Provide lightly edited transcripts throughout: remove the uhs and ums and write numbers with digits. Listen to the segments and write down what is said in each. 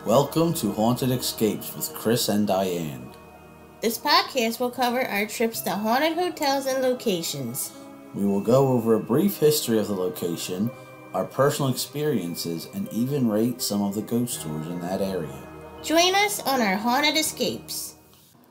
Welcome to Haunted Escapes with Chris and Diane. This podcast will cover our trips to haunted hotels and locations. We will go over a brief history of the location, our personal experiences, and even rate some of the ghost tours in that area. Join us on our Haunted Escapes.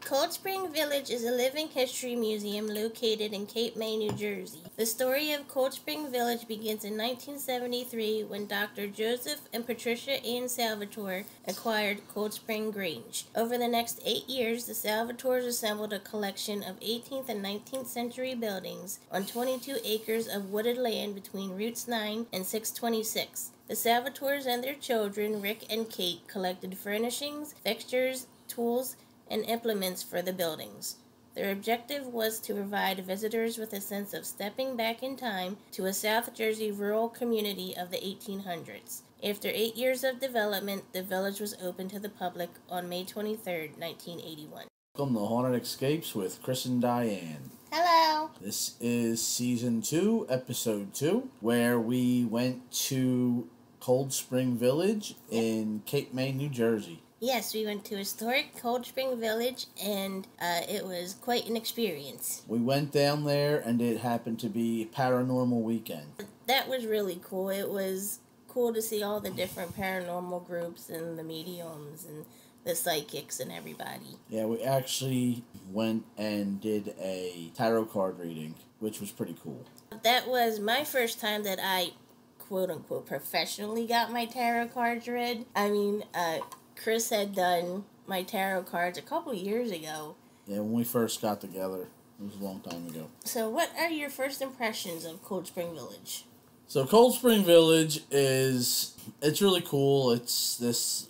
Cold Spring Village is a living history museum located in Cape May, New Jersey. The story of Cold Spring Village begins in 1973 when Dr. Joseph and Patricia Ann Salvatore acquired Cold Spring Grange. Over the next 8 years, the Salvatores assembled a collection of 18th and 19th century buildings on 22 acres of wooded land between Routes 9 and 626. The Salvatores and their children, Rick and Kate, collected furnishings, fixtures, tools, and implements for the buildings. Their objective was to provide visitors with a sense of stepping back in time to a South Jersey rural community of the 1800s. After 8 years of development, the village was opened to the public on May 23, 1981. Welcome to Haunted Escapes with Chris and Diane. Hello! This is Season 2, Episode 2, where we went to Cold Spring Village in Cape May, New Jersey. Yes, we went to historic Cold Spring Village, and it was quite an experience. We went down there, and it happened to be Paranormal Weekend. That was really cool. It was cool to see all the different paranormal groups and the mediums and the psychics and everybody. Yeah, we actually went and did a tarot card reading, which was pretty cool. That was my first time that I, quote-unquote, professionally got my tarot cards read. Chris had done my tarot cards a couple years ago. Yeah, when we first got together. It was a long time ago. So what are your first impressions of Cold Spring Village? So Cold Spring Village it's really cool. It's this,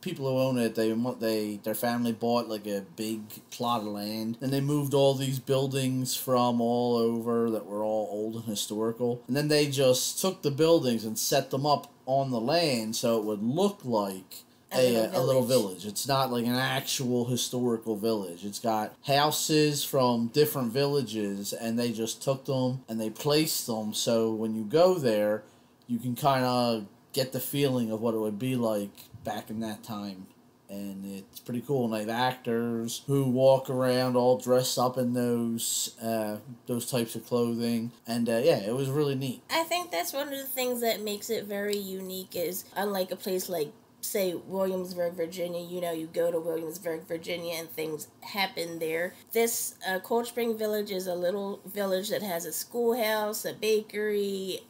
people who own it, their family bought like a big plot of land, and they moved all these buildings from all over that were all old and historical. And then they just took the buildings and set them up on the land so it would look like a little village. It's not like an actual historical village. It's got houses from different villages, and they just took them and they placed them so when you go there, you can kind of get the feeling of what it would be like back in that time. And it's pretty cool. And they have actors who walk around all dressed up in those types of clothing. And it was really neat. I think that's one of the things that makes it very unique is, unlike a place like, say, Williamsburg, Virginia, you go to Williamsburg, Virginia, and things happen there. This Cold Spring Village is a little village that has a schoolhouse, a bakery,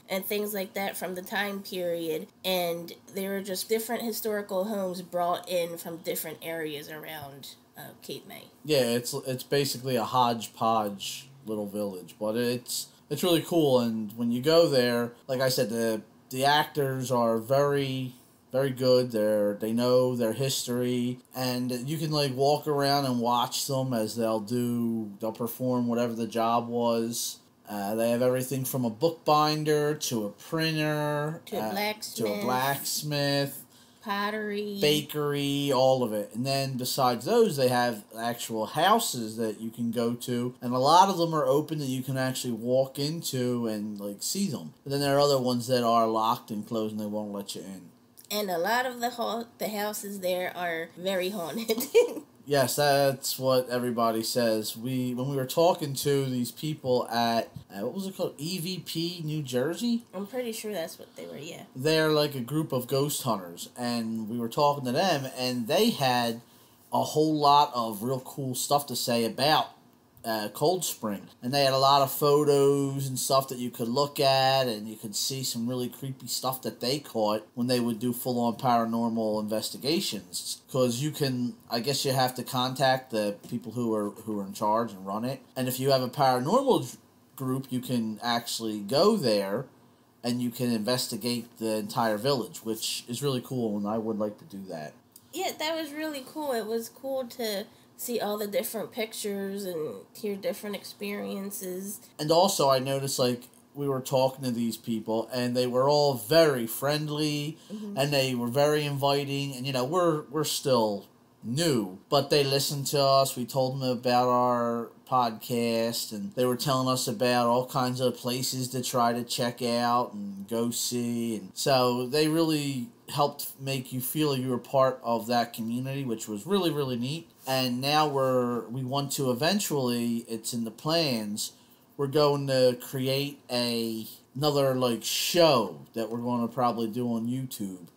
and things like that from the time period. And there are just different historical homes brought in from different areas around Cape May. Yeah, it's basically a hodgepodge little village, but it's really cool. And when you go there, like I said, the actors are very good. They know their history, and you can like walk around and watch them as they'll perform whatever the job was. They have everything from a bookbinder to a printer to a blacksmith, pottery, bakery, all of it. And then besides those, they have actual houses that you can go to, and a lot of them are open that you can actually walk into and like see them. But then there are other ones that are locked and closed and they won't let you in. And a lot of the houses there are very haunted. Yes, that's what everybody says. When we were talking to these people at, what was it called, EVP, New Jersey? I'm pretty sure that's what they were, yeah. They're like a group of ghost hunters, and we were talking to them, and they had a whole lot of real cool stuff to say about Cold Spring. And they had a lot of photos and stuff that you could look at, and you could see some really creepy stuff that they caught when they would do full-on paranormal investigations. Because I guess you have to contact the people who are in charge and run it. And if you have a paranormal group, you can actually go there and you can investigate the entire village, which is really cool, and I would like to do that. Yeah, that was really cool. It was cool to see all the different pictures and hear different experiences. And also, I noticed, like, we were talking to these people, and they were all very friendly, and they were very inviting, and, we're still new, but they listened to us. We told them about our podcast, and they were telling us about all kinds of places to try to check out and go see, and so they really helped make you feel you were part of that community, which was really, really neat. And now we want to eventually, it's in the plans, we're going to create another like show that we're going to probably do on YouTube,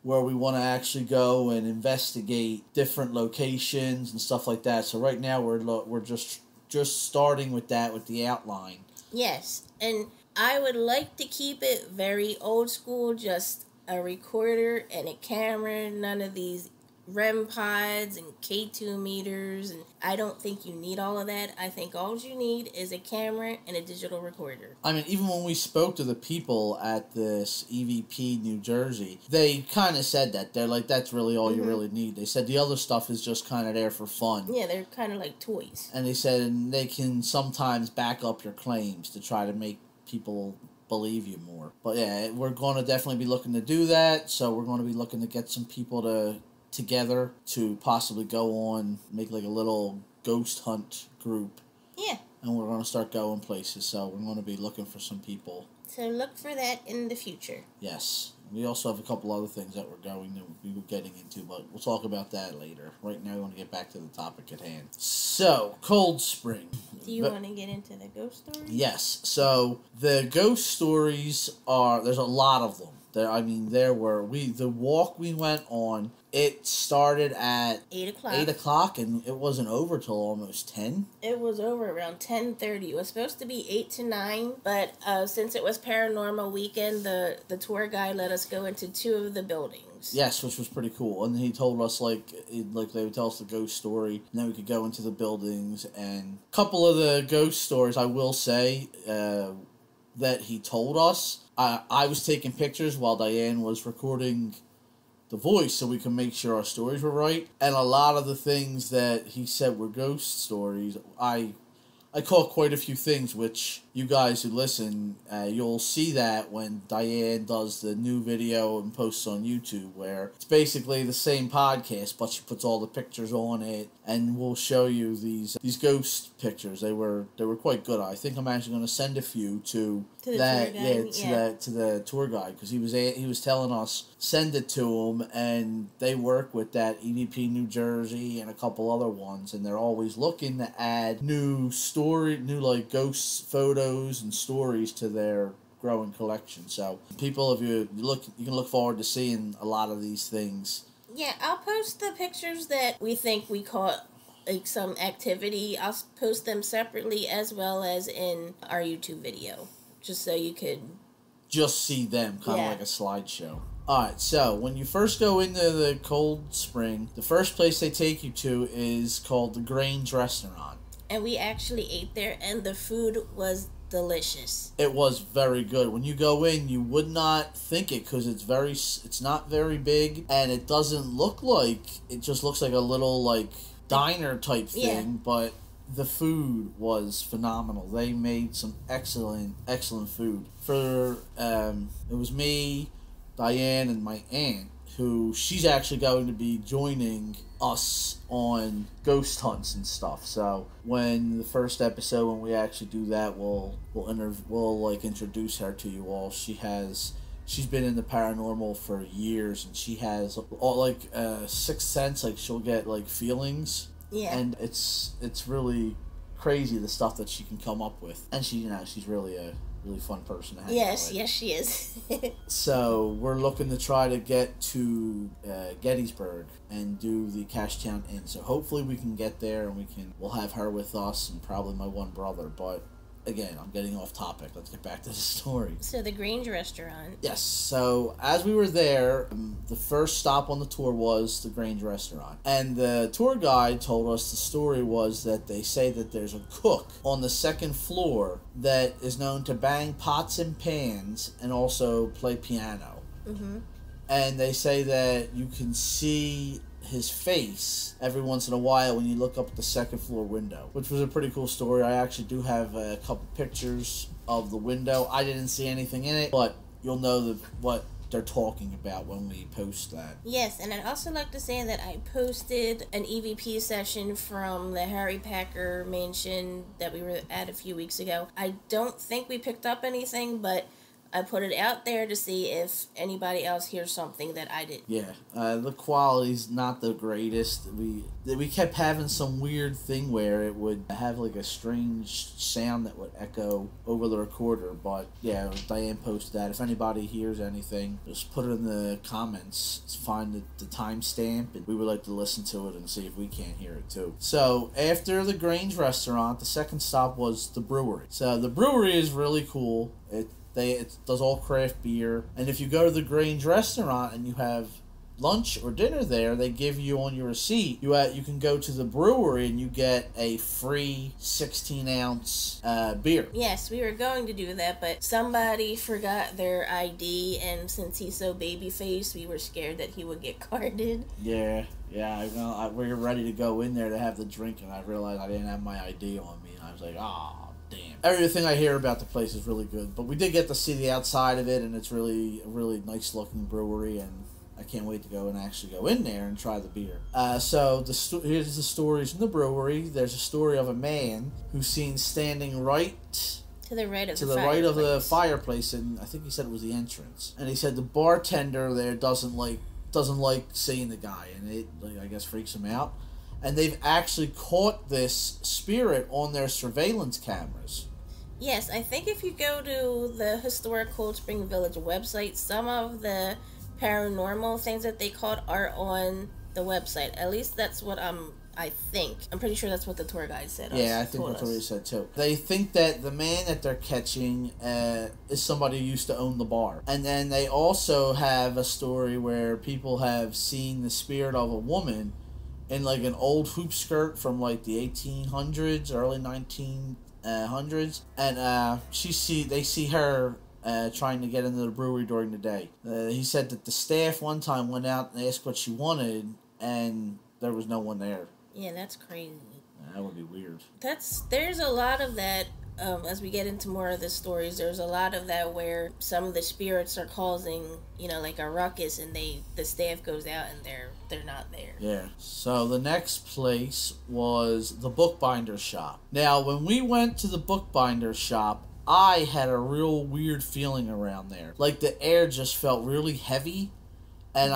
where we want to actually go and investigate different locations and stuff like that. So right now we're just starting with that, with the outline. Yes, and I would like to keep it very old school, just a recorder and a camera, none of these REM pods and K2 meters, and I don't think you need all of that. I think all you need is a camera and a digital recorder. I mean, even when we spoke to the people at this EVP New Jersey, they kind of said that. They're like, that's really all you really need. They said the other stuff is just kind of there for fun. Yeah, they're kind of like toys. And they said, and they can sometimes back up your claims to try to make people believe you more. But yeah, we're going to definitely be looking to do that. So we're going to be looking to get some people together to possibly go on, make like a little ghost hunt group. Yeah. And we're going to start going places. So we're going to be looking for some people. So look for that in the future. Yes. We also have a couple other things that we're getting into, but we'll talk about that later. Right now, we want to get back to the topic at hand. So, Cold Spring. Do you want to get into the ghost stories? Yes. So, the ghost stories there's a lot of them. The walk we went on, it started at 8 o'clock. 8 o'clock, and it wasn't over till almost 10. It was over around 10:30. It was supposed to be 8 to 9, but since it was Paranormal Weekend, the tour guide let us go into 2 of the buildings. Yes, which was pretty cool. And he told us, like they would tell us the ghost story, and then we could go into the buildings. And a couple of the ghost stories, I will say, that he told us, I was taking pictures while Diane was recording the voice so we can make sure our stories were right. And a lot of the things that he said were ghost stories, I caught quite a few things, which you guys who listen, you'll see that when Diane does the new video and posts on YouTube, where it's basically the same podcast, but she puts all the pictures on it, and we'll show you these ghost pictures. They were quite good. I think I'm actually going to send a few to the tour guide, because he was telling us send it to him, and they work with that EVP New Jersey and a couple other ones, and they're always looking to add new like ghost photos and stories to their growing collection. So people, if you can look forward to seeing a lot of these things. Yeah, I'll post the pictures that we think we caught, like some activity. I'll post them separately as well as in our YouTube video, just so you could just see them, kind of like a slideshow. Alright, so when you first go into the Cold Spring, the first place they take you to is called the Grange Restaurant. And we actually ate there, and the food was delicious. It was very good. When you go in, you would not think it, because it's not very big, and it doesn't look like, it just looks like a little like diner type thing, but the food was phenomenal. They made some excellent food. It was me, Diane, and my aunt, who she's actually going to be joining us on ghost hunts and stuff. So when the first episode, when we actually do that, we'll introduce her to you all. She's been in the paranormal for years, and she has all sixth sense. Like, she'll get like feelings, and it's really crazy the stuff that she can come up with. And she's really a really fun person to hang out with. Yes, she is. So we're looking to try to get to Gettysburg and do the Cashtown Inn. So hopefully we can get there, and we'll have her with us, and probably my one brother. But again, I'm getting off topic. Let's get back to the story. So the Grange Restaurant. Yes. So as we were there, the first stop on the tour was the Grange Restaurant. And the tour guide told us the story was that they say that there's a cook on the second floor that is known to bang pots and pans and also play piano. Mm-hmm. And they say that you can see his face every once in a while when you look up at the second floor window, which was a pretty cool story. I actually do have a couple pictures of the window. I didn't see anything in it, but you'll know what they're talking about when we post that. Yes, and I'd also like to say that I posted an EVP session from the Harry Packer mansion that we were at a few weeks ago. I don't think we picked up anything, but I put it out there to see if anybody else hears something that I didn't. Yeah, the quality's not the greatest. We kept having some weird thing where it would have like a strange sound that would echo over the recorder. But yeah, Diane posted that. If anybody hears anything, just put it in the comments. Find the timestamp, and we would like to listen to it and see if we can't hear it too. So after the Grange restaurant, the second stop was the brewery. So the brewery is really cool. It does all craft beer, and if you go to the Grange restaurant and you have lunch or dinner there, they give you on your receipt. You can go to the brewery and you get a free 16-ounce beer. Yes, we were going to do that, but somebody forgot their ID, and since he's so baby-faced, we were scared that he would get carded. Yeah. We were ready to go in there to have the drink, and I realized I didn't have my ID on me, and I was like, damn. Everything I hear about the place is really good, but we did get to see the outside of it, and it's really a really nice looking brewery, and I can't wait to go and actually go in there and try the beer. So here's the stories from the brewery. There's a story of a man who's seen standing right to the right of the fireplace, and I think he said it was the entrance. And he said the bartender there doesn't like seeing the guy, and it I guess freaks him out. And they've actually caught this spirit on their surveillance cameras. Yes, I think if you go to the historic Cold Spring Village website, some of the paranormal things that they caught are on the website. At least that's what I think. I'm pretty sure that's what the tour guide said. Yeah, I think that's what he said too. They think that the man that they're catching is somebody who used to own the bar. And then they also have a story where people have seen the spirit of a woman in like an old hoop skirt from like the 1800s, early 1900s, and they see her trying to get into the brewery during the day. He said that the staff one time went out and asked what she wanted, and there was no one there. Yeah, that's crazy. That would be weird. There's a lot of that. As we get into more of the stories, there's a lot of that where some of the spirits are causing, like a ruckus, and the staff goes out and they're not there. Yeah. So the next place was the bookbinder shop. Now, when we went to the bookbinder shop, I had a real weird feeling around there. Like the air just felt really heavy, and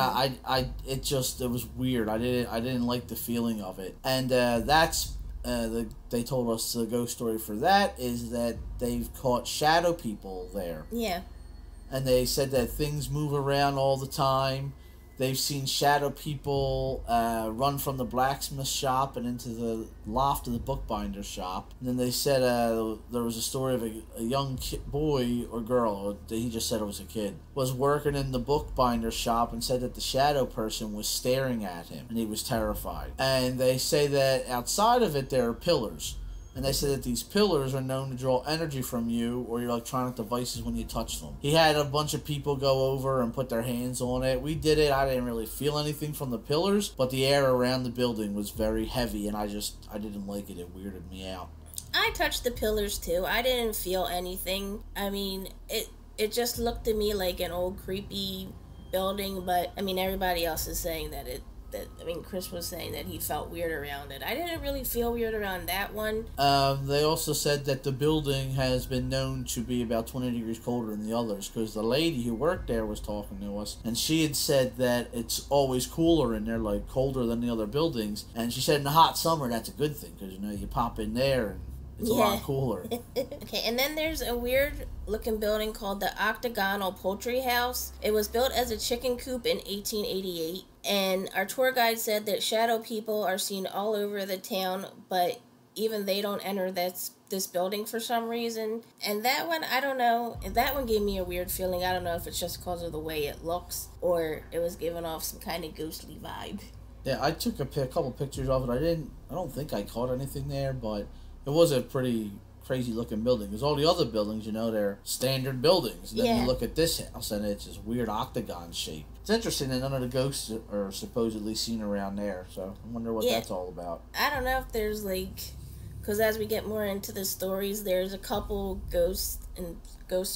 it was weird. I didn't like the feeling of it, and they told us the ghost story for that is that they've caught shadow people there. Yeah. And they said that things move around all the time. They've seen shadow people run from the blacksmith shop and into the loft of the bookbinder shop. And then they said there was a story of a young boy or girl, or he just said it was a kid, was working in the bookbinder shop and said that the shadow person was staring at him and he was terrified. And they say that outside of it there are pillars. And they said that these pillars are known to draw energy from you or your electronic devices when you touch them. He had a bunch of people go over and put their hands on it. We did it. I didn't really feel anything from the pillars, but the air around the building was very heavy, and I didn't like it. It weirded me out. I touched the pillars too. I didn't feel anything. I mean, it just looked to me like an old creepy building, but I mean, everybody else is saying that Chris was saying that he felt weird around it. I didn't really feel weird around that one. They also said that the building has been known to be about 20 degrees colder than the others, because the lady who worked there was talking to us, and she had said that it's always cooler in there, like colder than the other buildings. And she said in the hot summer that's a good thing, because you pop in there and it's a lot cooler. Okay, and then there's a weird looking building called the Octagonal Poultry House. It was built as a chicken coop in 1888. And our tour guide said that shadow people are seen all over the town, but even they don't enter this building for some reason. And that one, I don't know. That one gave me a weird feeling. I don't know if it's just because of the way it looks or it was giving off some kind of ghostly vibe. Yeah, I took a couple pictures of it. I don't think I caught anything there, but it was a pretty crazy looking building. Because all the other buildings, they're standard buildings. And then you look at this house and it's this weird octagon shape. It's interesting that none of the ghosts are supposedly seen around there. So I wonder what that's all about. I don't know if there's because as we get more into the stories, there's a couple ghosts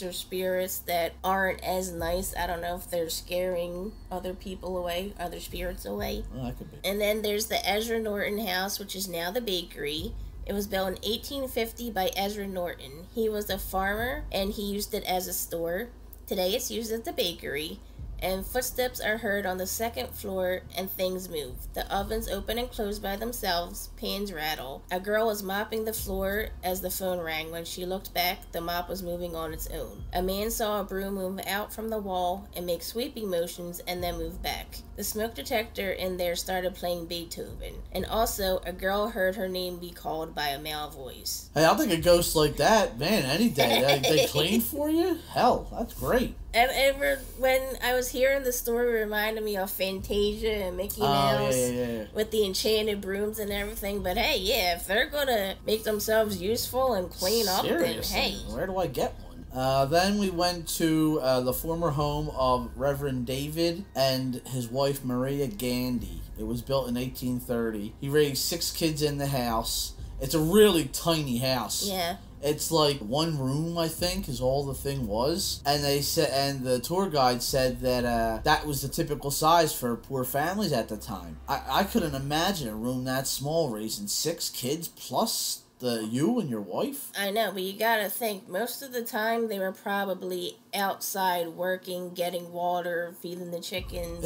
or spirits that aren't as nice. I don't know if they're scaring other people away, other spirits away. Well, that could be. And then there's the Ezra Norton house, which is now the bakery. It was built in 1850 by Ezra Norton. He was a farmer, and he used it as a store. Today it's used as the bakery, and footsteps are heard on the second floor and things move. The ovens open and close by themselves, pans rattle. A girl was mopping the floor as the phone rang. When she looked back, the mop was moving on its own. A man saw a broom move out from the wall and make sweeping motions and then move back. The smoke detector in there started playing Beethoven. And also, a girl heard her name be called by a male voice. Hey, I'll take a ghost like that, man, any day. They clean for you? Hell, that's great. And when I was hearing the story, it reminded me of Fantasia and Mickey Mouse with the enchanted brooms and everything. But hey, yeah, if they're gonna make themselves useful and clean up, then hey. Where do I get one? Then we went to the former home of Reverend David and his wife Maria Gandy. It was built in 1830. He raised 6 kids in the house. It's a really tiny house. Yeah. It's like 1 room, I think, is all the thing was. And they said, and the tour guide said that that was the typical size for poor families at the time. I couldn't imagine a room that small raising 6 kids plus you and your wife. I know, but you gotta think, most of the time they were probably outside working, getting water, feeding the chickens,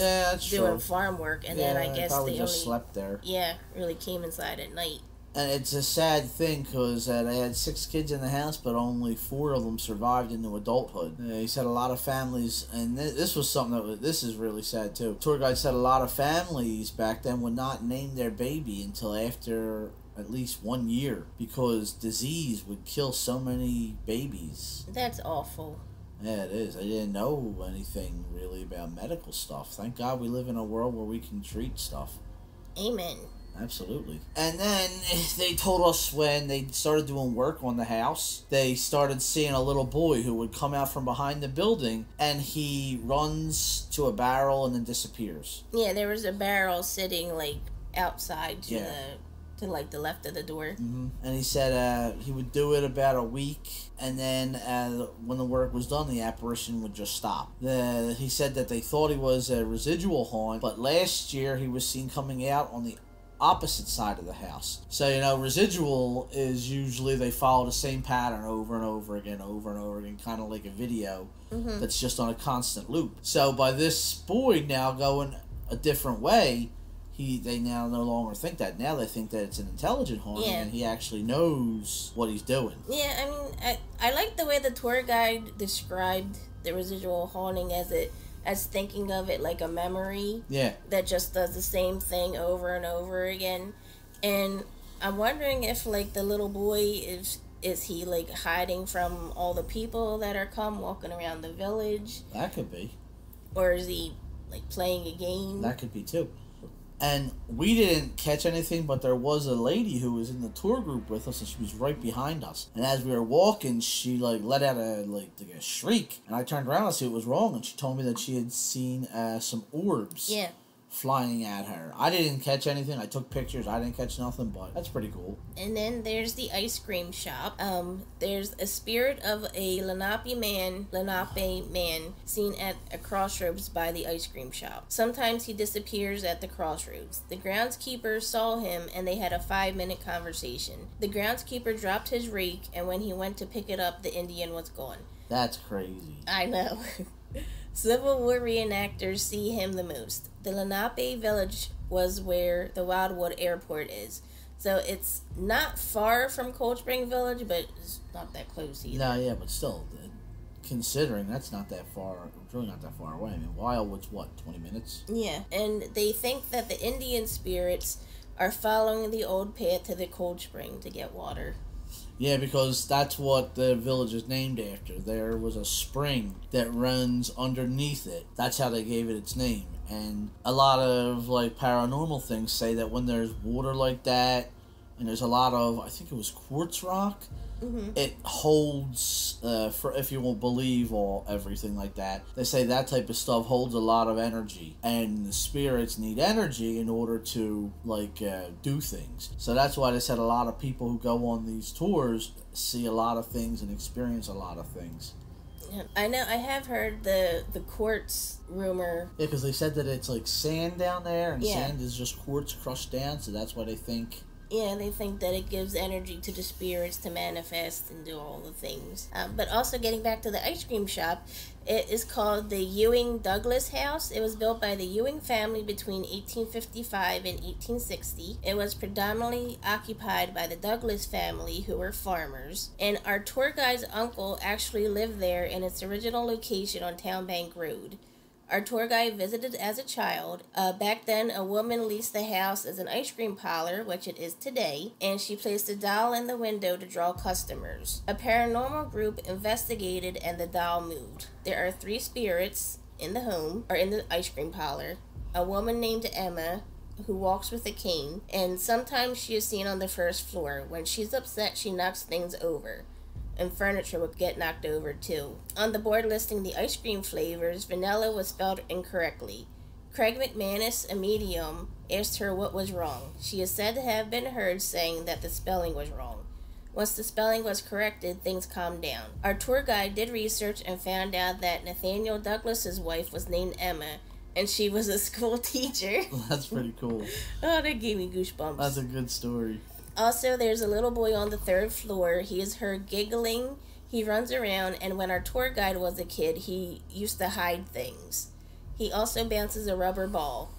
doing farm work, and then I guess they probably just slept there. Yeah, really came inside at night. And it's a sad thing because they had 6 kids in the house, but only 4 of them survived into adulthood. He said a lot of families, and this was something this is really sad too. Tour guide said a lot of families back then would not name their baby until after at least 1 year because disease would kill so many babies. That's awful. Yeah, it is. I didn't know anything really about medical stuff. Thank God we live in a world where we can treat stuff. Amen. Absolutely. And then they told us when they started doing work on the house, they started seeing a little boy who would come out from behind the building and he runs to a barrel and then disappears. Yeah, there was a barrel sitting like outside to like the left of the door. Mm-hmm. And he said he would do it about a week, and then when the work was done, the apparition would just stop. He said that they thought he was a residual haunt, but last year he was seen coming out on the opposite side of the house. So, residual is usually they follow the same pattern over and over again, kind of like a video that's just on a constant loop. So by this boy now going a different way, they now no longer think that. Now they think that it's an intelligent haunting, and he actually knows what he's doing. Yeah, I mean, I like the way the tour guide described the residual haunting as thinking of it like a memory that just does the same thing over and over again. And I'm wondering if like the little boy is he like hiding from all the people that are walking around the village? That could be. Or is he like playing a game? That could be too. And we didn't catch anything, but there was a lady who was in the tour group with us, and she was right behind us. And as we were walking, she let out a shriek, and I turned around to see what was wrong, and she told me that she had seen some orbs. Yeah. Flying at her. I didn't catch anything. I took pictures. I didn't catch nothing, but that's pretty cool. And then there's the ice cream shop. There's a spirit of a Lenape man seen at a crossroads by the ice cream shop. Sometimes he disappears at the crossroads. The groundskeeper saw him and they had a 5-minute conversation. The groundskeeper dropped his rake, and when he went to pick it up, the Indian was gone. That's crazy. I know. Civil War reenactors see him the most. The Lenape village was where the Wildwood Airport is. So it's not far from Cold Spring Village, but it's not that close either. No, yeah, but still, considering that's not that far, it's really not that far away. I mean, Wildwood's what, 20 minutes? Yeah, and they think that the Indian spirits are following the old path to the cold spring to get water. Yeah, because that's what the village is named after. There was a spring that runs underneath it. That's how they gave it its name. And a lot of paranormal things say that when there's water like that, and there's a lot of, I think it was quartz rock, it holds, if you won't believe everything like that, they say that type of stuff holds a lot of energy, and the spirits need energy in order to do things. So that's why they said a lot of people who go on these tours see a lot of things and experience a lot of things. I know, I have heard the quartz rumor. Yeah, because they said that it's like sand down there, and sand is just quartz crushed down, so that's why they think Yeah, they think that it gives energy to the spirits to manifest and do all the things. But also getting back to the ice cream shop, it is called the Ewing Douglas House. It was built by the Ewing family between 1855 and 1860. It was predominantly occupied by the Douglas family, who were farmers. And our tour guide's uncle actually lived there in its original location on Town Bank Road. Our tour guide visited as a child. Back then, a woman leased the house as an ice cream parlor, which it is today, and she placed a doll in the window to draw customers. A paranormal group investigated and the doll moved. There are 3 spirits in the home, or in the ice cream parlor. A woman named Emma, who walks with a cane, and sometimes she is seen on the first floor. When she's upset, she knocks things over. And furniture would get knocked over too. On the board listing the ice cream flavors, vanilla was spelled incorrectly. Craig McManus, a medium, asked her what was wrong. She is said to have been heard saying that the spelling was wrong. Once the spelling was corrected, things calmed down. Our tour guide did research and found out that Nathaniel Douglas's wife was named Emma, and she was a school teacher. That's pretty cool. Oh, that gave me goosebumps. That's a good story. Also, there's a little boy on the 3rd floor. He is heard giggling. He runs around, and when our tour guide was a kid, he used to hide things. He also bounces a rubber ball.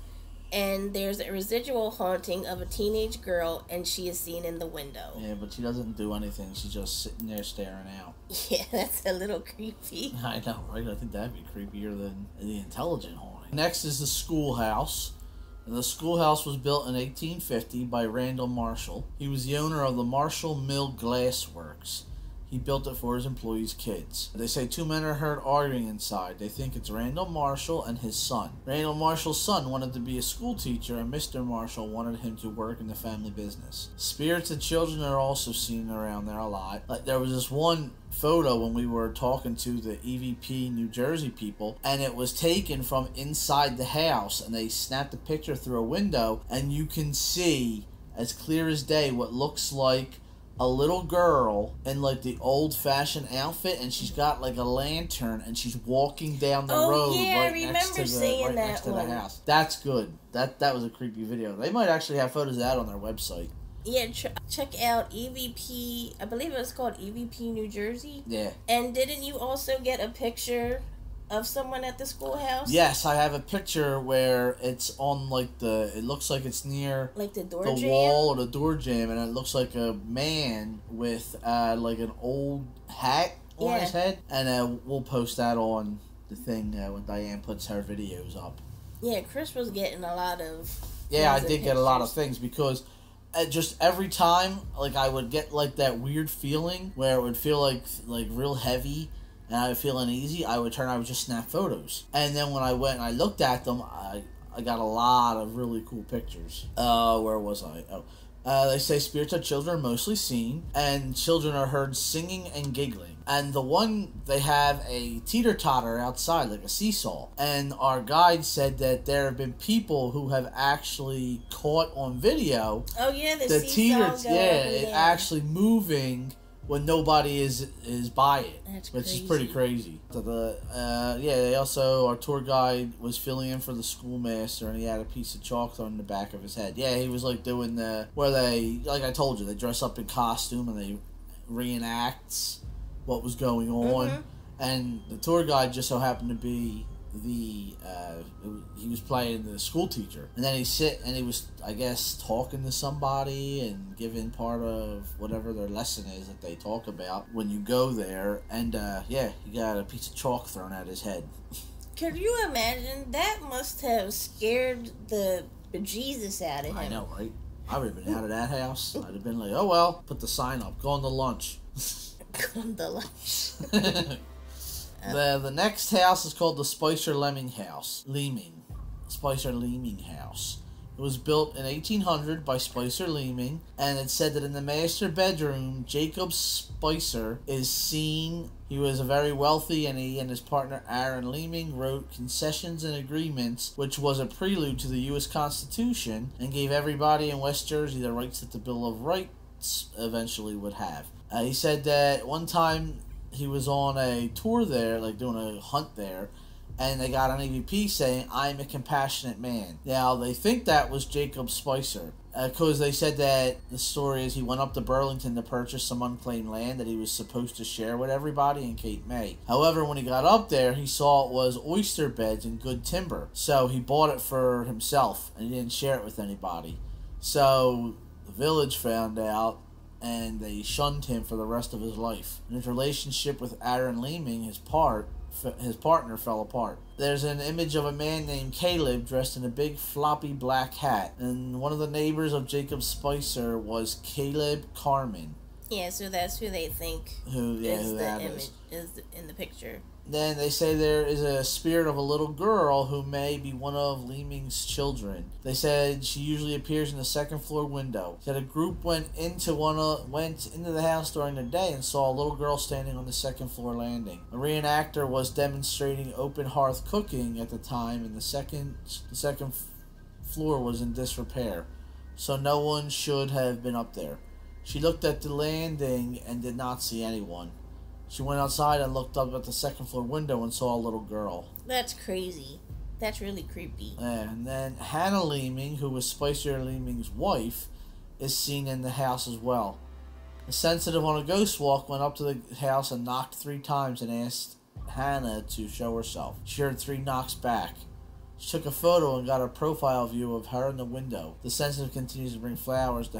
And there's a residual haunting of a teenage girl, and she is seen in the window. Yeah, but she doesn't do anything. She's just sitting there staring out. Yeah, that's a little creepy. I know, right? I think that'd be creepier than the intelligent haunting. Next is the schoolhouse. The schoolhouse was built in 1850 by Randall Marshall. He was the owner of the Marshall Mill Glass Works. He built it for his employees' kids. They say 2 men are heard arguing inside. They think it's Randall Marshall and his son. Randall Marshall's son wanted to be a school teacher, and Mr. Marshall wanted him to work in the family business. Spirits of children are also seen around there a lot. Like, there was this one photo when we were talking to the EVP New Jersey people, and it was taken from inside the house, and they snapped a picture through a window, and you can see as clear as day what looks like a little girl in like the old-fashioned outfit, and she's got like a lantern, and she's walking down the road right next to the house. That's good. That was a creepy video. They might actually have photos of that on their website. Yeah, check out EVP, I believe it was called EVP New Jersey. Yeah. And didn't you also get a picture of someone at the schoolhouse? Yes, I have a picture where it's on like it looks like it's near like the wall or the door jamb, and it looks like a man with like an old hat on his head, and we'll post that on the thing when Diane puts her videos up. Yeah, Chris was getting a lot of... Yeah, I did get a lot of things because just every time, like, I would get like that weird feeling where it would feel like real heavy, and I would feel uneasy. I would just snap photos. And then when I went and I looked at them, I got a lot of really cool pictures. Where was I? They say spirits of children are mostly seen, and children are heard singing and giggling. And the one, they have a teeter-totter outside, like a seesaw. And our guide said that there have been people who have actually caught on video. Oh yeah, the seesaw. It actually moving when nobody is by it. That's which crazy. Is pretty crazy. So they also, our tour guide was filling in for the schoolmaster, and he had a piece of chalk on the back of his head. Yeah, he was like doing where they, like I told you, they dress up in costume and they reenact what was going on. Mm-hmm. And the tour guide just so happened to be he was playing the school teacher, and then he was, I guess, talking to somebody and giving part of whatever their lesson is that they talk about when you go there, and he got a piece of chalk thrown at his head. Could you imagine? That must have scared the bejesus out of him. I know, right? I would have been out of that house. I'd have been like, oh well, put the sign up, go on to lunch. Go on to lunch. The next house is called the Spicer Leeming House. Spicer Leeming House. It was built in 1800 by Spicer Leeming, and it said that in the master bedroom, Jacob Spicer is seen. He was a very wealthy, and he and his partner Aaron Leeming wrote concessions and agreements, which was a prelude to the U.S. Constitution, and gave everybody in West Jersey the rights that the Bill of Rights eventually would have. He said that one time he was on a tour there, like doing a hunt there, and they got an EVP saying, "I'm a compassionate man." Now, they think that was Jacob Spicer, because they said that the story is he went up to Burlington to purchase some unclaimed land that he was supposed to share with everybody in Cape May. However, when he got up there, he saw it was oyster beds and good timber, so he bought it for himself, and he didn't share it with anybody. So the village found out, and they shunned him for the rest of his life. And his relationship with Aaron Leeming, his partner, fell apart. There's an image of a man named Caleb dressed in a big floppy black hat, and one of the neighbors of Jacob Spicer was Caleb Carmen. Yeah, so that's who they think is in the picture. Then they say there is a spirit of a little girl who may be one of Leeming's children. They said she usually appears in the second floor window. Said a group went into the house during the day and saw a little girl standing on the second floor landing. A reenactor was demonstrating open hearth cooking at the time, and the second floor was in disrepair, so no one should have been up there. She looked at the landing and did not see anyone. She went outside and looked up at the second floor window and saw a little girl. That's crazy. That's really creepy. And then Hannah Leeming, who was Spicer Leeming's wife, is seen in the house as well. The sensitive on a ghost walk went up to the house and knocked 3 times and asked Hannah to show herself. She heard 3 knocks back. She took a photo and got a profile view of her in the window. The sensitive continues to bring flowers to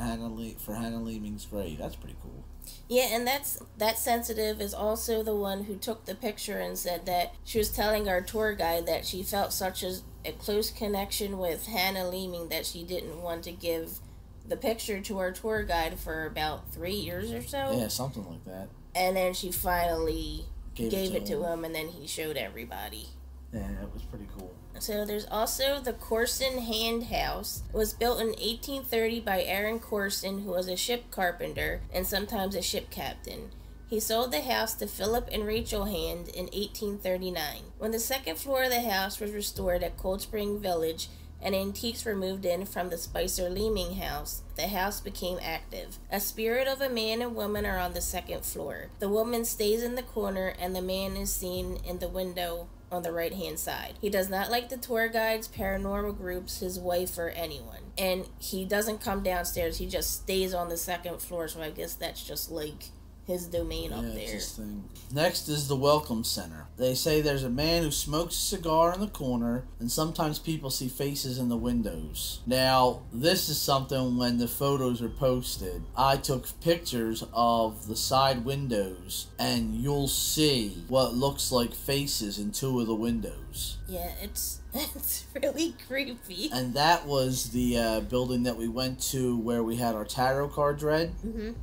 for Hannah Leeming's grave. That's pretty cool. Yeah, and that sensitive is also the one who took the picture and said that she was telling our tour guide that she felt such a close connection with Hannah Leeming that she didn't want to give the picture to our tour guide for about 3 years or so. Yeah, something like that. And then she finally gave it to him, and then he showed everybody. Yeah, that was pretty cool. So there's also the Corson Hand House. It was built in 1830 by Aaron Corson, who was a ship carpenter and sometimes a ship captain. He sold the house to Philip and Rachel Hand in 1839. When the second floor of the house was restored at Cold Spring Village and antiques were moved in from the Spicer Leeming house, the house became active. A spirit of a man and woman are on the second floor. The woman stays in the corner and the man is seen in the window on the right hand side. He does not like the tour guides, paranormal groups, his wife, or anyone. And he doesn't come downstairs, he just stays on the second floor, so I guess that's just like his domain up there. His thing. Next is the Welcome Center. They say there's a man who smokes a cigar in the corner, and sometimes people see faces in the windows. Now, this is something when the photos are posted. I took pictures of the side windows, and you'll see what looks like faces in 2 of the windows. Yeah, it's really creepy. And that was the building that we went to where we had our tarot cards read,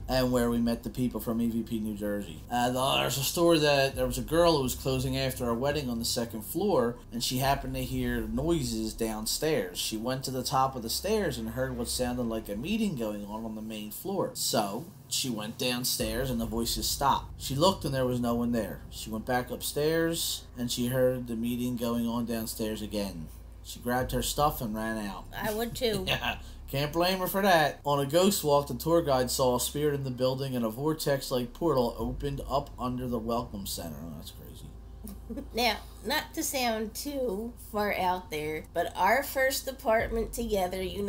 and where we met the people from EVP, New Jersey. There's a story that there was a girl who was closing after a wedding on the second floor, and she happened to hear noises downstairs. She went to the top of the stairs and heard what sounded like a meeting going on the main floor. So she went downstairs and the voices stopped. She looked and there was no one there. She went back upstairs and she heard the meeting going on downstairs again. She grabbed her stuff and ran out. I would too. Yeah, can't blame her for that. On a ghost walk, the tour guide saw a spirit in the building and a vortex-like portal opened up under the Welcome Center. Oh, that's crazy. Now, not to sound too far out there, but our first apartment together, you'll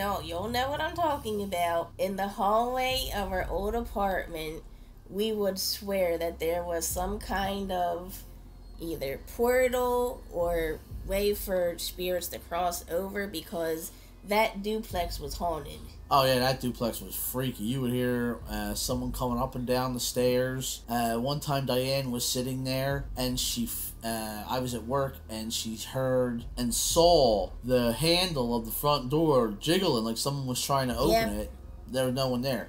know what I'm talking about. In the hallway of our old apartment, we would swear that there was some kind of either portal or way for spirits to cross over, because that duplex was haunted. Oh yeah, that duplex was freaky. You would hear someone coming up and down the stairs. One time Diane was sitting there and I was at work and she heard and saw the handle of the front door jiggling like someone was trying to open it. There was no one there.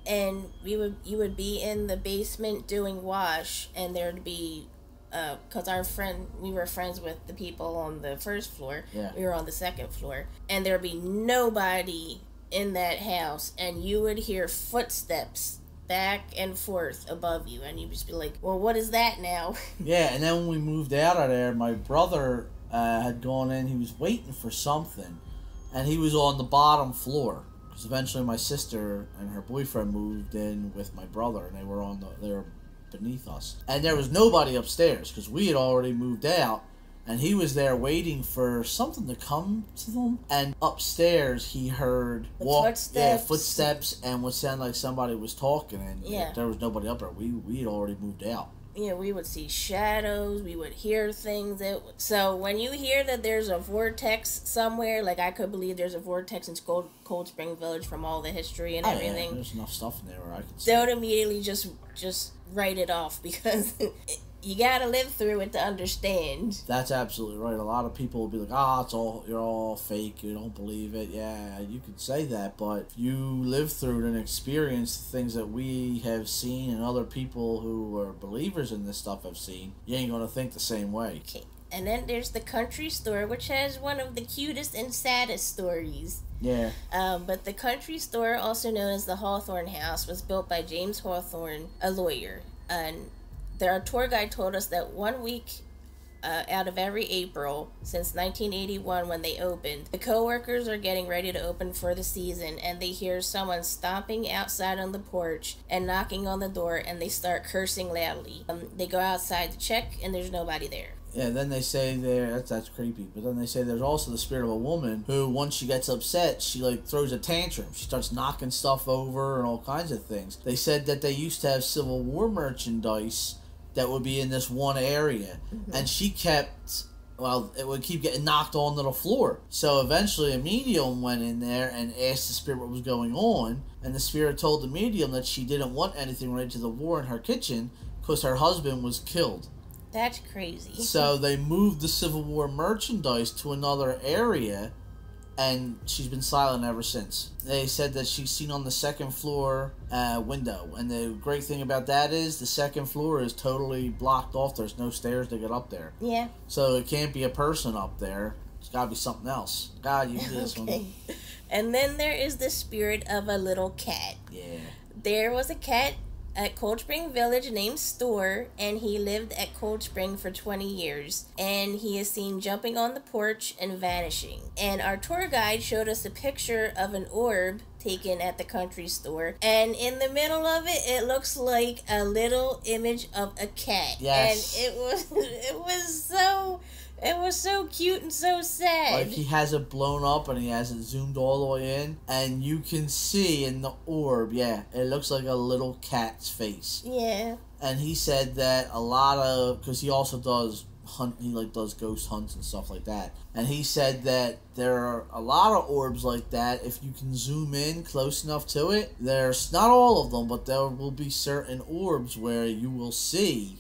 And you would be in the basement doing wash, and there'd be because we were friends with the people on the first floor. Yeah. We were on the second floor, and there'd be nobody in that house, and you would hear footsteps back and forth above you, and you'd just be like, well, what is that now? Yeah, and then when we moved out of there, my brother had gone in. He was waiting for something, and he was on the bottom floor, because eventually my sister and her boyfriend moved in with my brother, and they were beneath us, and there was nobody upstairs because we had already moved out. and he was there waiting for something to come to them. And upstairs, he heard footsteps, and what sounded like somebody was talking. And there was nobody up there. We had already moved out. Yeah, we would see shadows, we would hear things. So when you hear that there's a vortex somewhere, like I could believe there's a vortex in Cold Spring Village from all the history and everything. Yeah, there's enough stuff in there where I can see. Don't immediately just write it off, because you gotta live through it to understand. That's absolutely right. A lot of people will be like, you're all fake, you don't believe it. Yeah, you could say that, but if you live through it and experience the things that we have seen and other people who are believers in this stuff have seen, you ain't gonna think the same way. Okay. And then there's the country store, which has one of the cutest and saddest stories. Yeah. But the country store, also known as the Hawthorne House, was built by James Hawthorne, a lawyer. And our tour guide told us that 1 week out of every April since 1981, when they opened, the co-workers are getting ready to open for the season, and they hear someone stomping outside on the porch and knocking on the door, and they start cursing loudly. They go outside to check, and there's nobody there. Yeah, then they say that's creepy. But then they say there's also the spirit of a woman who, once she gets upset, she throws a tantrum. She starts knocking stuff over and all kinds of things. They said that they used to have Civil War merchandise that would be in this one area, and she kept. Well, it would keep getting knocked onto the floor. So eventually a medium went in there and asked the spirit what was going on, and the spirit told the medium that she didn't want anything related to the war in her kitchen because her husband was killed. That's crazy. So they moved the Civil War merchandise to another area, and she's been silent ever since. They said that she's seen on the second floor window, and the great thing about that is the second floor is totally blocked off. There's no stairs to get up there. Yeah. So it can't be a person up there. It's got to be something else. God, you do this one. And then there is the spirit of a little cat. Yeah. There was a cat at Cold Spring Village named Store, and he lived at Cold Spring for 20 years. And he is seen jumping on the porch and vanishing. And our tour guide showed us a picture of an orb taken at the country store, and in the middle of it, it looks like a little image of a cat. Yes. And it was so cute and so sad. Like he has it blown up and he has it zoomed all the way in, and you can see in the orb, it looks like a little cat's face. Yeah. And he said that because he also does does ghost hunts and stuff like that. And he said that there are a lot of orbs like that. If you can zoom in close enough to it, there's not all of them, but there will be certain orbs where you will see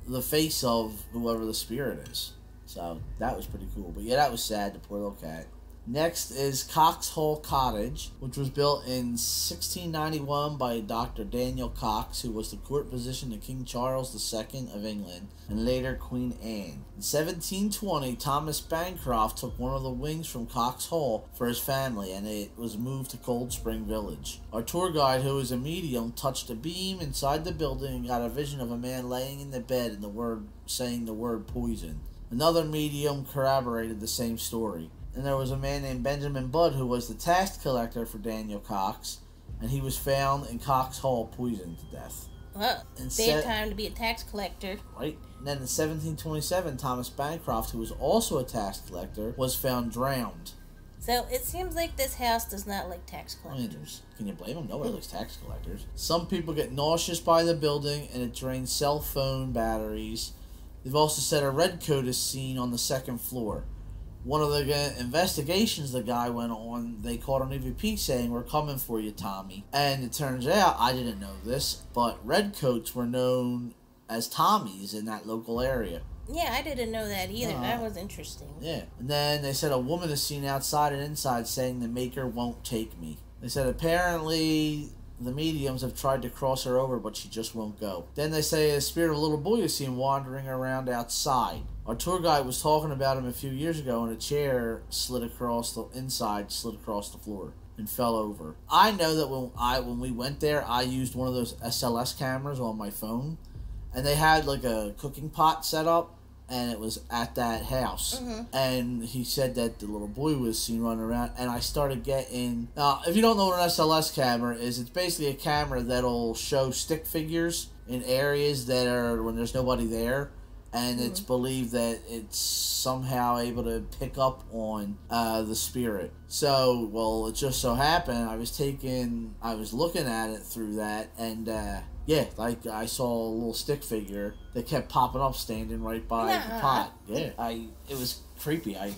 the face of whoever the spirit is. So that was pretty cool. But yeah, that was sad, the poor little cat. Next is Cox Hall Cottage, which was built in 1691 by Dr. Daniel Cox, who was the court physician to King Charles II of England, and later Queen Anne. In 1720, Thomas Bancroft took one of the wings from Cox Hall for his family, and it was moved to Cold Spring Village. Our tour guide, who is a medium, touched a beam inside the building and got a vision of a man laying in the bed and saying the word poison. Another medium corroborated the same story. And there was a man named Benjamin Budd who was the tax collector for Daniel Cox, and he was found in Cox Hall poisoned to death. Well, bad time to be a tax collector. Right. And then in 1727, Thomas Bancroft, who was also a tax collector, was found drowned. So it seems like this house does not like tax collectors. Can you blame them? Nobody likes tax collectors. Some people get nauseous by the building, and it drains cell phone batteries. They've also said a redcoat is seen on the second floor. One of the investigations the guy went on, they caught an EVP saying, "We're coming for you, Tommy." And it turns out, I didn't know this, but redcoats were known as Tommies in that local area. Yeah, I didn't know that either. That was interesting. Yeah. And then they said a woman is seen outside and inside saying, "The maker won't take me." They said apparently the mediums have tried to cross her over, but she just won't go. Then they say a spirit of a little boy is seen wandering around outside. Our tour guide was talking about him a few years ago, and a chair slid across the floor and fell over. I know that when we went there, I used one of those SLS cameras on my phone, and they had like a cooking pot set up, and it was at that house. And he said that the little boy was seen running around, and I started getting... Now, if you don't know what an SLS camera is, it's basically a camera that'll show stick figures in areas that are when there's nobody there. and it's believed that it's somehow able to pick up on the spirit. So, well, it just so happened I was looking at it through that, and yeah, like I saw a little stick figure that kept popping up, standing right by the pot. Yeah, it was creepy. I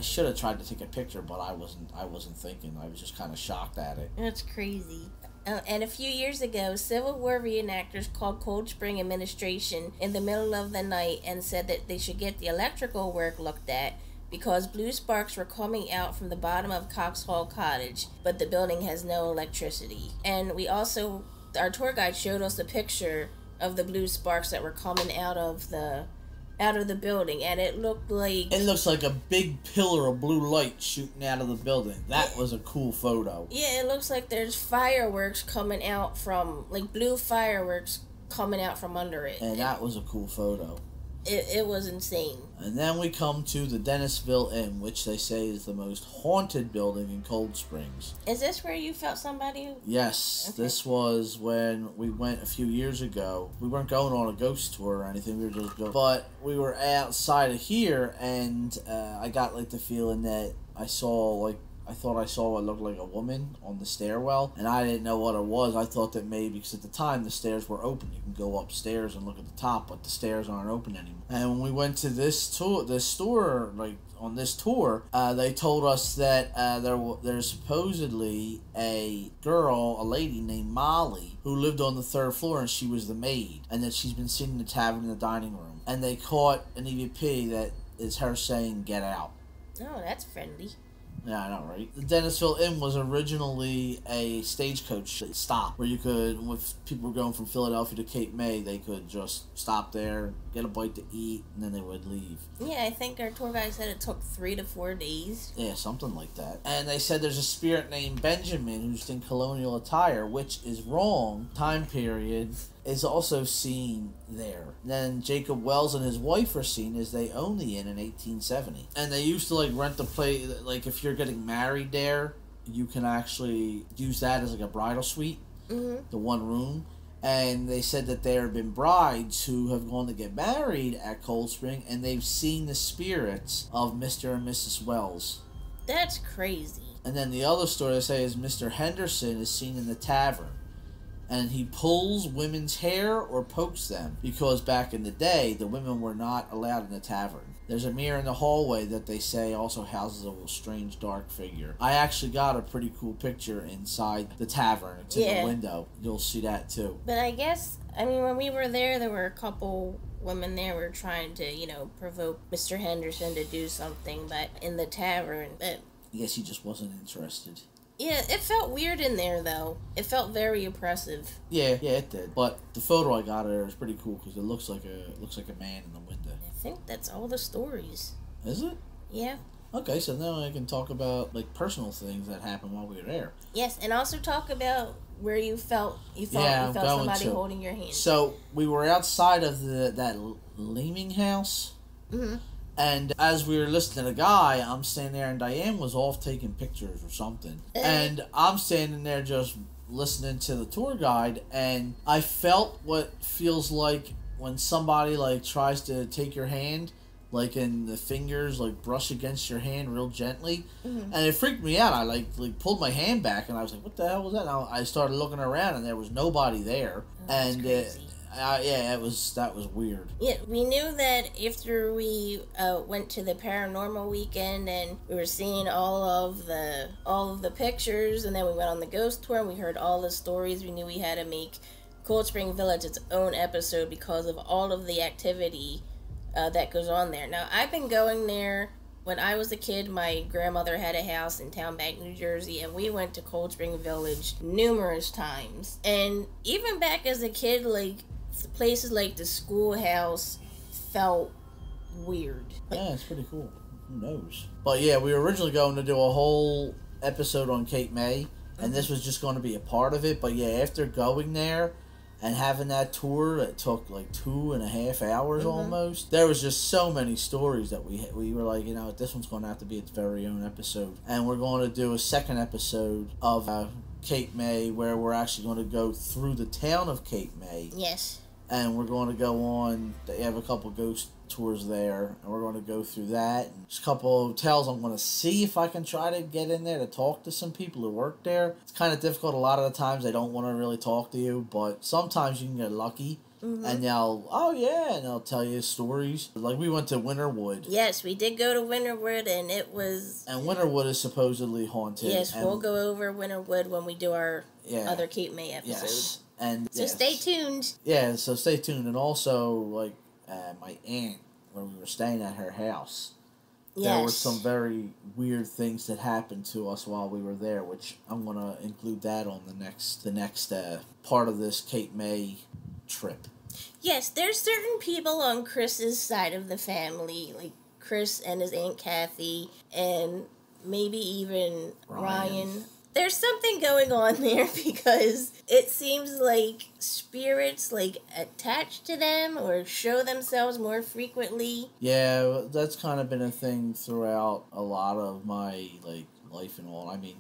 should have tried to take a picture, but I wasn't thinking. I was just kind of shocked at it. That's crazy. And a few years ago, Civil War reenactors called Cold Spring administration in the middle of the night and said that they should get the electrical work looked at because blue sparks were coming out from the bottom of Cox Hall Cottage, but the building has no electricity. And our tour guide showed us a picture of the blue sparks that were coming out of the building, and it looks like a big pillar of blue light shooting out of the building. That was a cool photo. Yeah, it looks like there's fireworks coming out from, like, blue fireworks coming out from under it. And that was a cool photo. It was insane. And then we come to the Dennisville Inn, which they say is the most haunted building in Cold Springs. Is this where you felt somebody? Yes. Okay. This was when we went a few years ago. We weren't going on a ghost tour or anything. We were just going. But we were outside of here, and I got, like, the feeling that I thought I saw what looked like a woman on the stairwell, and I didn't know what it was. I thought that maybe, because at the time the stairs were open, you can go upstairs and look at the top, but the stairs aren't open anymore. And when we went to this store, like on this tour, they told us that there's supposedly a lady named Molly, who lived on the 3rd floor, and she was the maid, and that she's been seen in the tavern in the dining room. And they caught an EVP that is her saying, "Get out." Oh, that's friendly. Yeah, I know, right? The Dennisville Inn was originally a stagecoach stop where you could, if people were going from Philadelphia to Cape May, they could just stop there, get a bite to eat, and then they would leave. Yeah, I think our tour guide said it took 3 to 4 days. Yeah, something like that. And they said there's a spirit named Benjamin who's in colonial attire, which is wrong. Time period is also seen there. Then Jacob Wells and his wife are seen as they own the inn in 1870. And they used to, like, rent the place, like, if you're getting married there, you can actually use that as, like, a bridal suite, the one room. And they said that there have been brides who have gone to get married at Cold Spring, and they've seen the spirits of Mr. and Mrs. Wells. That's crazy. And then the other story they say is Mr. Henderson is seen in the tavern, and he pulls women's hair or pokes them, because back in the day, the women were not allowed in the tavern. There's a mirror in the hallway that they say also houses a strange dark figure. I actually got a pretty cool picture inside the tavern. It's in the window. You'll see that too. But I guess, when we were there were a couple women there were trying to, provoke Mr. Henderson to do something, but in the tavern. But I guess he just wasn't interested. Yeah, it felt weird in there, though. It felt very oppressive. Yeah, it did. But the photo I got of there is pretty cool because it looks like a man in the window. I think that's all the stories. Is it? Yeah. Okay, so now I can talk about, like, personal things that happened while we were there. Yes, and also talk about where you felt somebody holding your hand. So we were outside of that Leeming house. Mm-hmm. And as we were listening to the guy, I'm standing there, and Diane was off taking pictures or something. And I'm standing there just listening to the tour guide, and I felt what feels like when somebody, like, tries to take your hand, like, and the fingers, like, brush against your hand real gently. Mm-hmm. And it freaked me out. I, like pulled my hand back, and I was like, what the hell was that? And I started looking around, and there was nobody there. And that was weird. Yeah, we knew that after we went to the Paranormal Weekend and we were seeing all of the pictures, and then we went on the ghost tour and we heard all the stories, we knew we had to make Cold Spring Village its own episode because of all of the activity that goes on there. Now, I've been going there. When I was a kid, my grandmother had a house in Town Bank, New Jersey, and we went to Cold Spring Village numerous times. And even back as a kid, like, places like the schoolhouse felt weird. Yeah, it's pretty cool. Who knows? But yeah, we were originally going to do a whole episode on Cape May, and this was just going to be a part of it. But yeah, after going there and having that tour, it took like 2.5 hours almost. There was just so many stories that we were like, this one's going to have to be its very own episode. And we're going to do a second episode of Cape May, where we're actually going to go through the town of Cape May. Yes. and we're going to go on. They have a couple ghost tours there, and we're going to go through that. And there's a couple of hotels. I'm going to see if I can try to get in there to talk to some people who work there. It's kind of difficult. A lot of the times they don't want to really talk to you, but sometimes you can get lucky. Mm-hmm. And they'll tell you stories. Like, we went to Winterwood. Yes, we did go to Winterwood, and it was... And Winterwood is supposedly haunted. Yes, we'll go over Winterwood when we do our other Cape May episode. Yes. And so stay tuned. Yeah, so stay tuned. And also, like, my aunt, when we were staying at her house, there were some very weird things that happened to us while we were there, which I'm going to include that on the next part of this Cape May trip. Yes, there's certain people on Chris's side of the family, like Chris and his Aunt Kathy, and maybe even Ryan. There's something going on there because it seems like spirits attach to them or show themselves more frequently. Yeah, that's kind of been a thing throughout a lot of my life and all. I mean,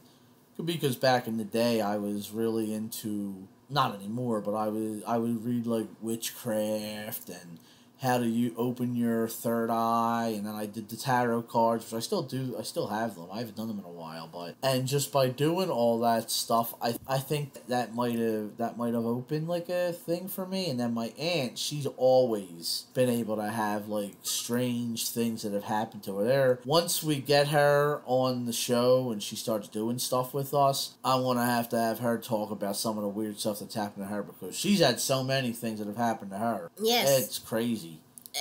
could be because back in the day I was really into, not anymore, but I would read like witchcraft and how do you open your third eye, and then I did the tarot cards, which I still do. I still have them. I haven't done them in a while, and just by doing all that stuff, I think that might have opened like a thing for me. And then my aunt, she's always been able to have like strange things that have happened to her. There, once we get her on the show and she starts doing stuff with us, I'm gonna have to have her talk about some of the weird stuff that's happened to her, because she's had so many things that have happened to her. Yes, it's crazy.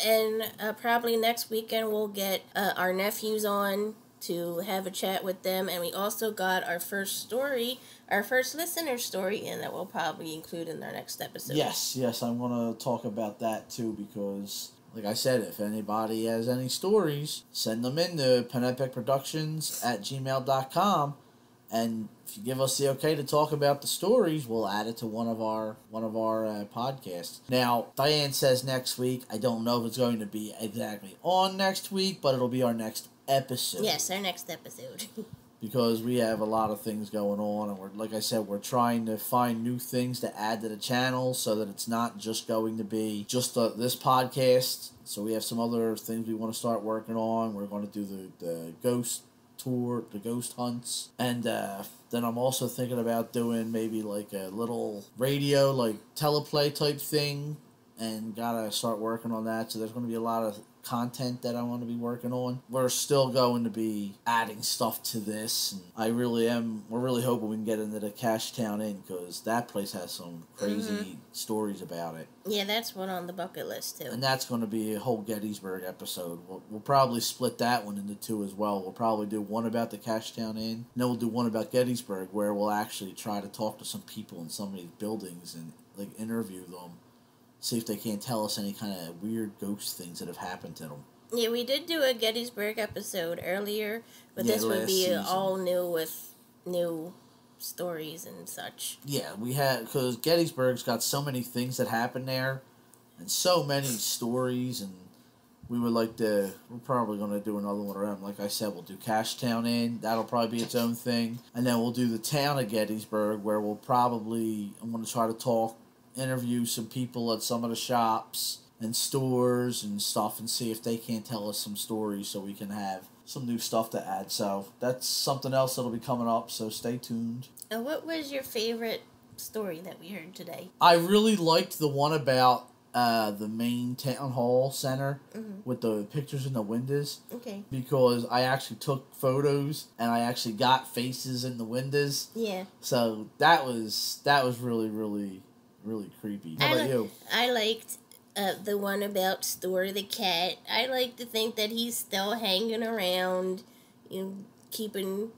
And probably next weekend we'll get our nephews on to have a chat with them. And we also got our first listener story in that we'll probably include in our next episode. Yes, I'm going to talk about that too, because, like I said, if anybody has any stories, send them in to penepicproductions@gmail.com. And if you give us the okay to talk about the stories, we'll add it to one of our podcasts. Now, Diane says next week. I don't know if it's going to be exactly on next week, but it'll be our next episode. Yes, our next episode. Because we have a lot of things going on, and we're trying to find new things to add to the channel so that it's not just going to be just this podcast. So we have some other things we want to start working on. We're going to do the ghost tour, the ghost hunts, and then I'm also thinking about doing maybe like a little radio, like teleplay type thing, and gotta start working on that. So there's going to be a lot of content that I want to be working on. We're still going to be adding stuff to this, and we're really hoping we can get into the Cashtown Inn, because that place has some crazy stories about it. Yeah, that's one on the bucket list too. And that's going to be a whole Gettysburg episode. We'll probably split that one into two as well. We'll probably do one about the Cashtown Inn, and then we'll do one about Gettysburg, where we'll actually try to talk to some people in some of these buildings and like interview them. See if they can't tell us any kind of weird ghost things that have happened to them. Yeah, we did do a Gettysburg episode earlier, but this would be season. All new with new stories and such. Yeah, we had, because Gettysburg's got so many things that happen there, and so many stories, and we're probably going to do another one around. Like I said, we'll do Cashtown Inn. That'll probably be its own thing. And then we'll do the town of Gettysburg, where I'm going to try to interview some people at some of the shops and stores and stuff, and see if they can't tell us some stories so we can have some new stuff to add. So that's something else that'll be coming up, so stay tuned. And what was your favorite story that we heard today? I really liked the one about the main town hall center with the pictures in the windows. Okay. Because I actually took photos and I actually got faces in the windows. Yeah. So that was really, really, really creepy. How about you? I liked the one about Store the Cat. I like to think that he's still hanging around, keeping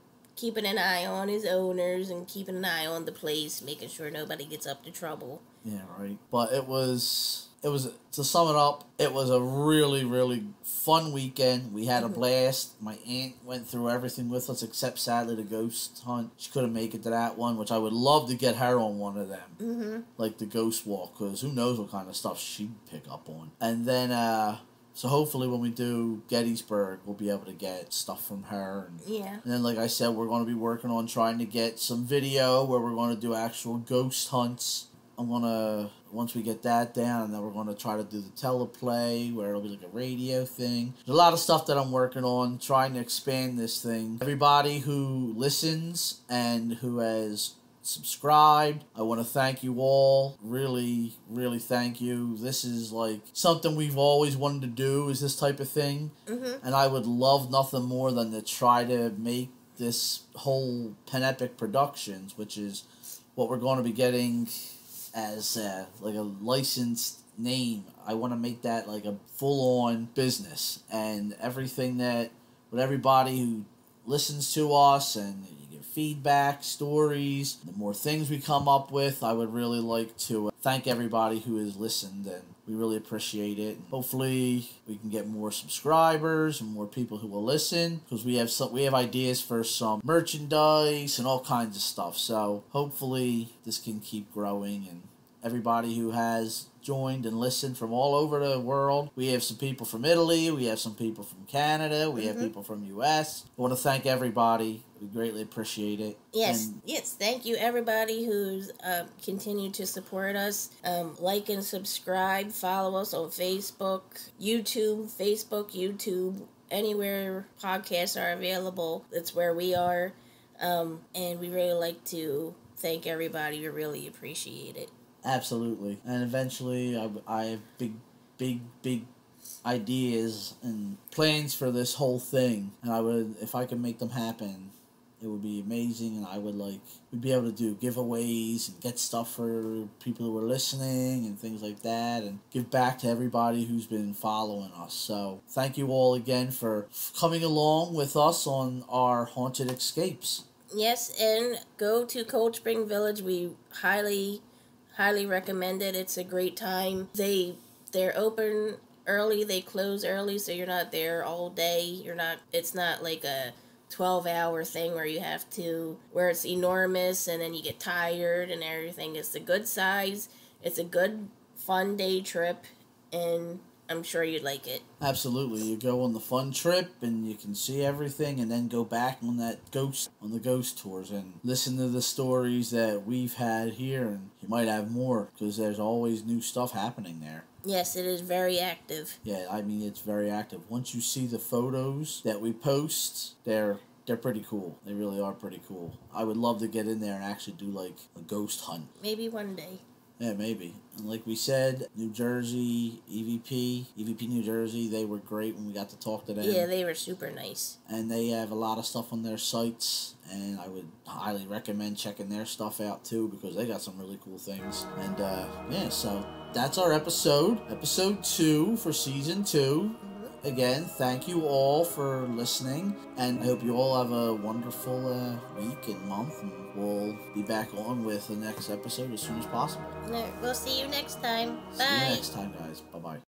an eye on his owners and keeping an eye on the place, making sure nobody gets up to trouble. Yeah, right. But it was, to sum it up, it was a really, really fun weekend. We had a blast. My aunt went through everything with us, except sadly the ghost hunt. She couldn't make it to that one, which I would love to get her on one of them. Like the ghost walk, because who knows what kind of stuff she'd pick up on. And then, so hopefully when we do Gettysburg, we'll be able to get stuff from her. And then, like I said, we're going to be working on trying to get some video where we're going to do actual ghost hunts. once we get that down, and then we're going to try to do the teleplay where it'll be like a radio thing. There's a lot of stuff that I'm working on, trying to expand this thing. Everybody who listens and who has subscribed, I want to thank you all. Really, really thank you. This is like something we've always wanted to do, is this type of thing. And I would love nothing more than to try to make this whole Pen Epic Productions, which is what we're going to be getting as like a licensed name. I want to make that like a full-on business, and everything that, with everybody who listens to us and you give feedback, stories, the more things we come up with, I would really like to thank everybody who has listened, and we really appreciate it. And hopefully we can get more subscribers and more people who will listen, because we have ideas for some merchandise and all kinds of stuff. So hopefully this can keep growing, and everybody who has joined and listened from all over the world. We have some people from Italy, we have some people from Canada, we have people from US. I want to thank everybody. We greatly appreciate it. Yes, thank you everybody who's continued to support us. Like and subscribe, follow us on Facebook, YouTube, anywhere podcasts are available. That's where we are. And we really like to thank everybody. We really appreciate it. Absolutely. And eventually I have big ideas and plans for this whole thing. And I would, if I could make them happen, it would be amazing. And we'd be able to do giveaways and get stuff for people who are listening and things like that, and give back to everybody who's been following us. So thank you all again for coming along with us on our Haunted Escapes. Yes, and go to Cold Spring Village. We highly recommend it. It's a great time. They're open early, they close early, so you're not there all day. It's not like a 12-hour thing where it's enormous and then you get tired and everything. It's a good size. It's a good fun day trip, and I'm sure you'd like it. Absolutely. You go on the fun trip and you can see everything, and then go back on the ghost tours and listen to the stories that we've had here, and you might have more, because there's always new stuff happening there. Yes, it is very active. Yeah, I mean, it's very active. Once you see the photos that we post, they're pretty cool. They really are pretty cool. I would love to get in there and actually do like a ghost hunt. Maybe one day. Yeah, maybe. And like we said, New Jersey, EVP New Jersey, they were great when we got to talk to them. Yeah, they were super nice. And they have a lot of stuff on their sites, and I would highly recommend checking their stuff out too, because they got some really cool things. And yeah, so that's our episode 2 for season 2. Again, thank you all for listening, and I hope you all have a wonderful week and month, and we'll be back on with the next episode as soon as possible. We'll see you next time. Bye. See you next time, guys. Bye-bye.